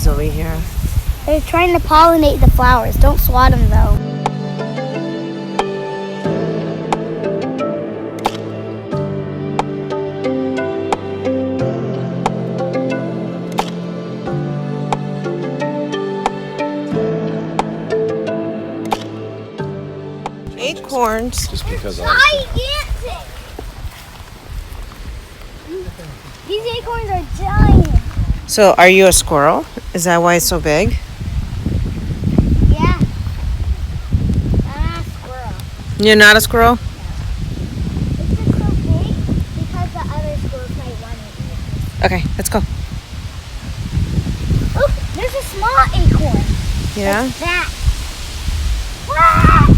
bees over here. They're trying to pollinate the flowers. Don't swat them though. Acorns. Just because Gigantic! These acorns are giant. So, are you a squirrel? Is that why it's so big? Yeah. I'm not a squirrel. You're not a squirrel? It's just so big because the other squirrels might want it. Okay, let's go. Look, there's a small acorn. Yeah? Like that. Ah!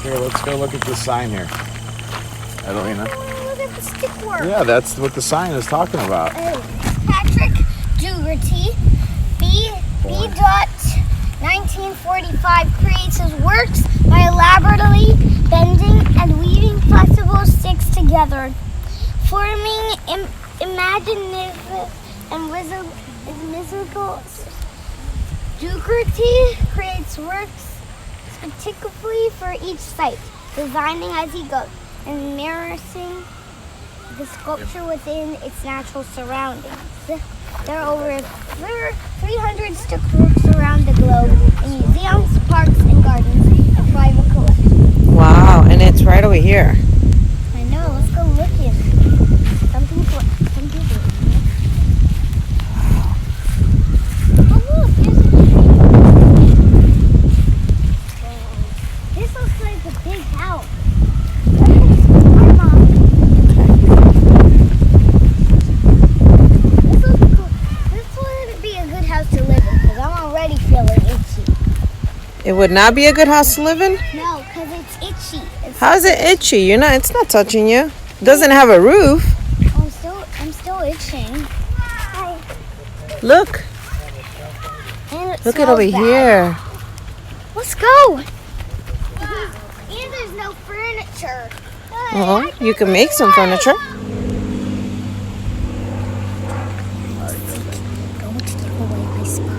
Here, let's go look at the sign here. Adelina. Look at the stickwork. Yeah, that's what the sign is talking about. Patrick Dougherty, B.1945, creates his works by elaborately bending and weaving flexible sticks together, forming imaginative and whimsical. Dougherty creates works particularly for each site, designing as he goes and mirroring the sculpture within its natural surroundings. There are over 300 stickworks around the globe in museums, parks, and gardens, and private collections. Wow, and it's right over here. I know, let's go look in. Some people. Oh look, there's a tree. This looks like a big house. Our mom. This looks cool. This wouldn't be a good house to live in because I'm already feeling itchy. It would not be a good house to live in? No, because it's itchy. How is it itchy? It's not touching you. It doesn't have a roof. I'm still itching. Hi. Look. And it Look at smells over bad. here. Let's go. And there's no furniture. Well, you can make some furniture. Going to take away my spot.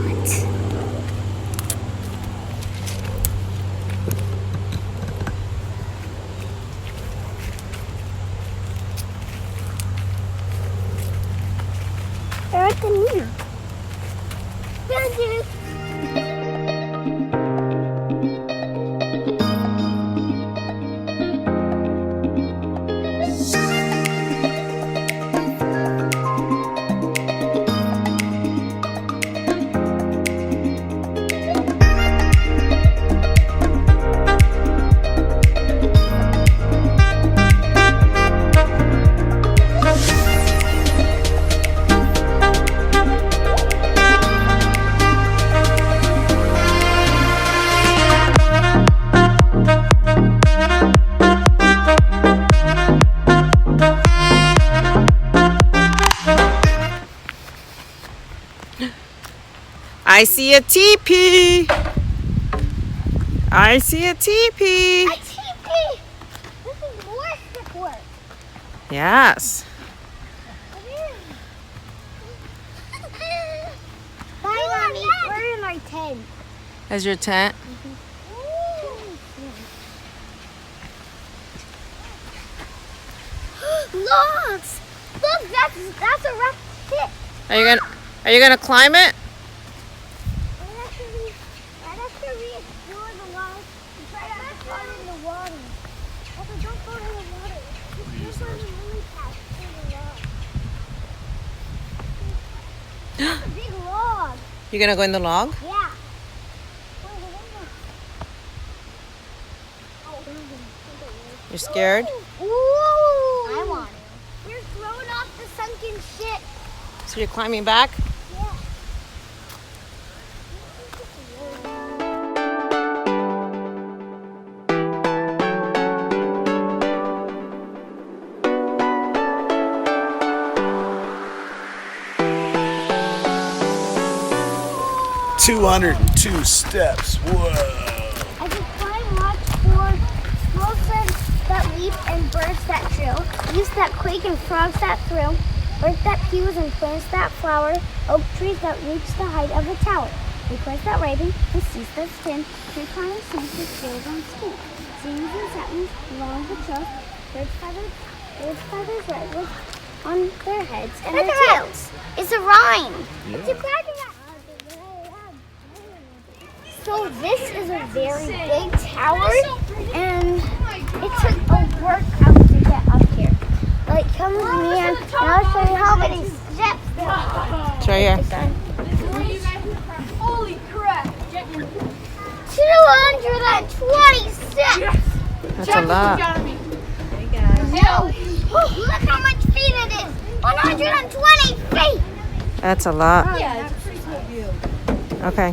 They're at the mirror. I see a teepee. I see a teepee. A teepee. This is more stickwork. Yes. Hi, Mommy. We're in our tent. As your tent. Logs. Look, that's a rough shit. Are you gonna climb it? Right after we explore the logs, we try not to fall in the water. Also, don't go in the water. There's one really fast in the log. That's a big log. You gonna go in the log? Yeah. You're scared? Ooh. I want it. We're throwing off the sunken shit. So you're climbing back? Yeah. 202 steps. Whoa. As you climb, watch for small birds that leap and birds that trill, leaves that quake and frogs that thrill, birds that pews and plants that flower, oak trees that reach the height of a tower, acorns that ripen and seeds that spin, tree climbing seeds with scales on skin, scenes and satins along the trails, birds' feathers redwood on their heads and their tails. It's a rhyme. Yeah. It's a cracking. So this is a very big tower, and it took a workout to get up here. Like, come with me and I'll show you how many steps there are. It's right here. Holy crap! 220 steps! That's a lot. No! Look how much feet it is! 120 feet! That's a lot. Yeah. Okay.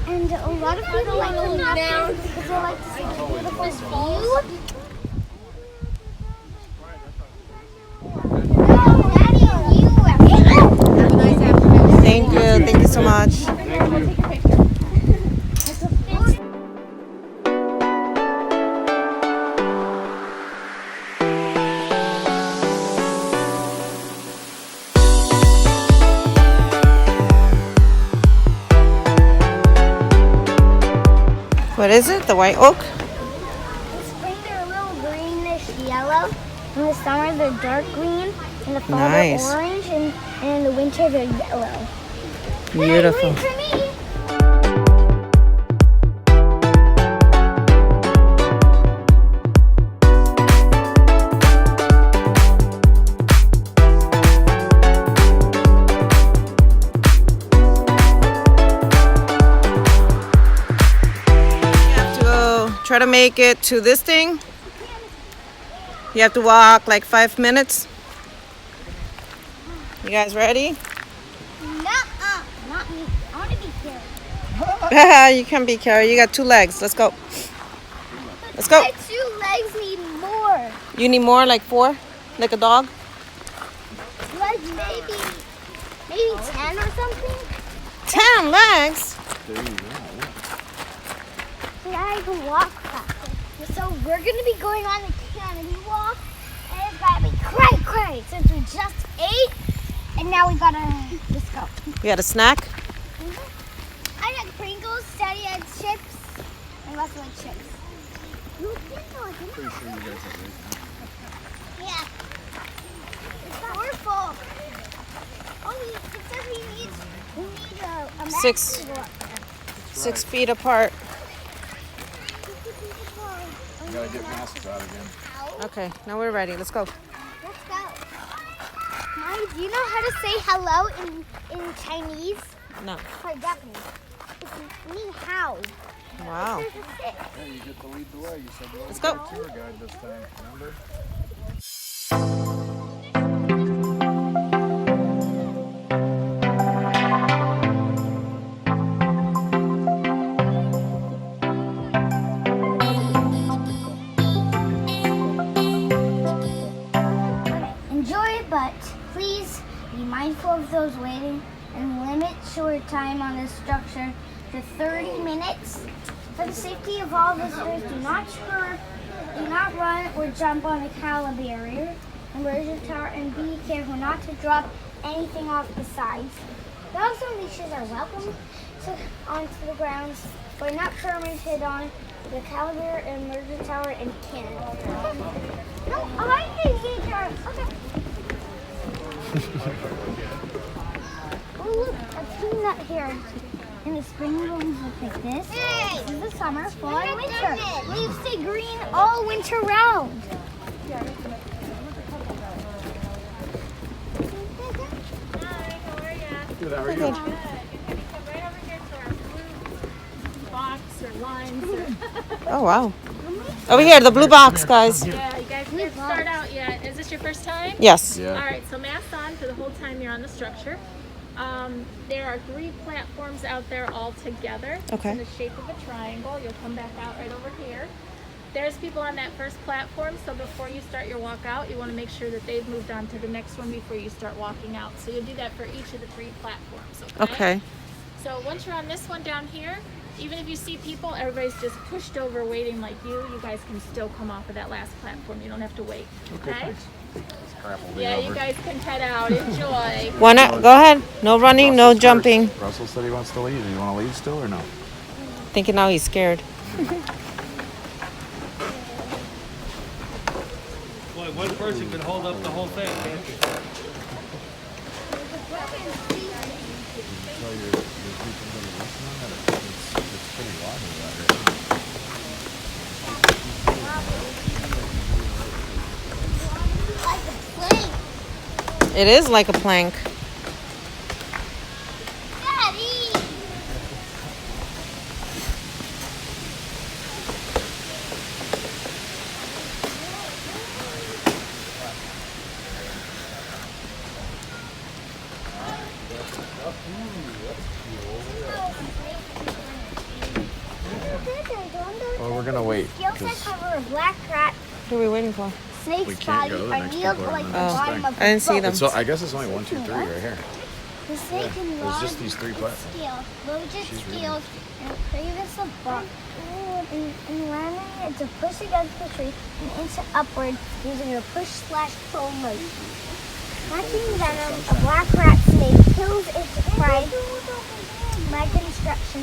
And a lot of people like to come down because they like to see the beautiful view. No, Daddy and you. Have a nice afternoon. Thank you. Thank you so much. What is it? The white oak? In the spring they're a little greenish yellow. In the summer they're dark green. In the fall Nice. they're orange. And in the winter they're yellow. Beautiful. Wait for me. Try to make it to this thing. You have to walk like 5 minutes. You guys ready? Nuh-uh. Not me. I want to be carried. You can be carried. You got 2 legs. Let's go. Let's go. My 2 legs need more. You need more, like 4? Like a dog? Like maybe 10 or something. 10 legs? There you go. So I can walk faster. So we're going to be going on the Canopy Walk. And it's got to be cray since we just ate. And now we got to, let's go. You got a snack? I got Pringles, Daddy had chips, and lots of chips. Pretty sure you guys are right. Yeah. We're full. Oh, it says we need a mask 6. to go up there. 6 feet apart. You gotta get masks out again. Okay, now we're ready. Let's go. Let's go. Mommy, do you know how to say hello in Chinese? No. Or Japanese? It's ni hao. Wow. There's a stick. Yeah, you get to lead the way. You said you Let's were go. a tour guide this time, remember? Enjoy, but please be mindful of those waiting and limit your time on this structure to 30 minutes. For the safety of all visitors, do not run or jump on the Kalberer Emergent Tower, and be careful not to drop anything off the sides. Dogs and leashes are welcome onto the grounds, but not permitted on the Kalberer Emergent Tower in Canada. No, I think he can. Okay. Oh, look, I've seen that here. In the spring, blooms look like this. This is the summer, fall, and winter. Leaves stay green all winter round. Good, how are you? Oh, wow. Over here, the blue box, guys. Yeah, you guys didn't start out yet. Is this your first time? Yes. Yeah. All right, so mask on for the whole time you're on the structure. There are 3 platforms out there all together. Okay. It's in the shape of a triangle. You'll come back out right over here. There's people on that first platform, so before you start your walk out, you want to make sure that they've moved on to the next one before you start walking out. So you'll do that for each of the 3 platforms, okay? Okay. So once you're on this one down here, even if you see people, everybody's just pushed over waiting like you guys can still come off of that last platform. You don't have to wait. Okay? Yeah, you guys can head out. Enjoy. Wanna go ahead? No running, no jumping. Russell said he wants to lead. Do you want to lead still or no? Thinking now he's scared. Boy, one person could hold up the whole thing, can't you? So your people going to listen on that? It's pretty wobbly out here. Like a plane. It is like a plank. Daddy! Well, we're going to wait. Scales that cover a black rat, What are we waiting for? snake's We can't body go. The are next kneeled people are like on the the next bottom thing. of I didn't see boat. them. So I guess it's only 1, 2, 3 right here. The snake can There's rod just these 3 its platforms. scales, loads its She's reading. scales, and craves a buck. And landing it to push against the tree and inch upward using a push/pull motion. Catching venom, a black rat snake kills its prey by construction.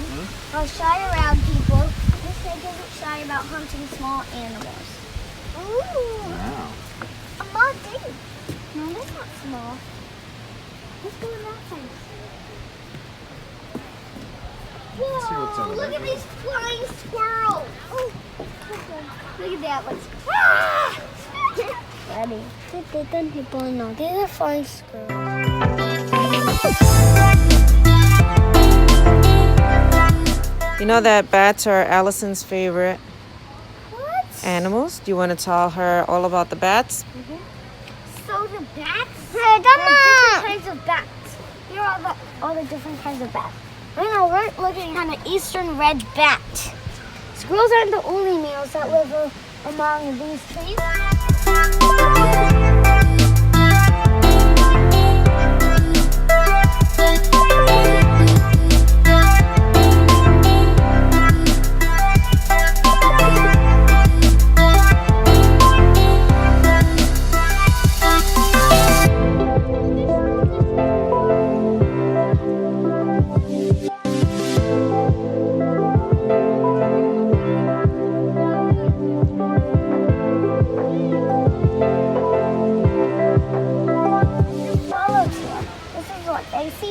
While shy around people, this snake isn't shy about hunting small animals. Ooh, Wow. a mud thing. No, that's not small. Let's go in that side. see what's Whoa, over look there. at these flying squirrels. Oh, look at that one. Ah! Ready. These are flying squirrels. You know that bats are Allison's favorite What? animals. Do you want to tell her all about the bats? So the bats? Hey, different kinds of bats. Here are all the different kinds of bats. Right now we're looking at an eastern red bat. Squirrels aren't the only males that live among these trees.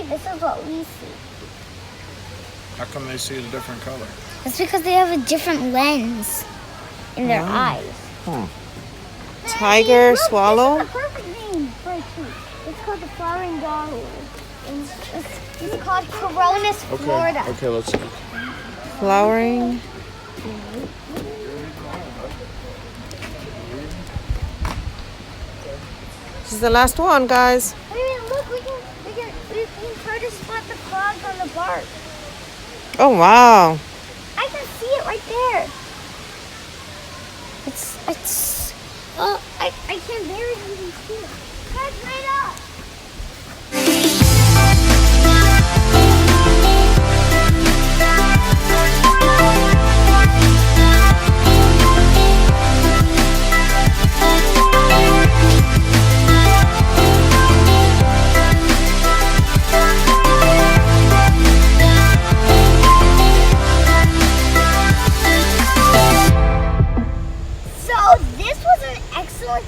This is what we see. How come they see a different color? That's because they have a different lens in their eyes. Tiger, Look, swallow. This is the perfect name for a tree. It's called the flowering dogwood. It's called Coronis Florida. Okay, let's see. Flowering. This is the last one, guys. Wait, look, we can try to spot the clogs on the bark. Oh, wow. I can see it right there. I can barely even see it. That's right up.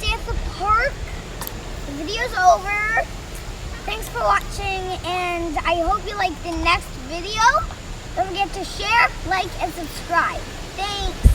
Day at the park. The video's over. Thanks for watching, and I hope you like the next video. Don't forget to share, like, and subscribe. Thanks.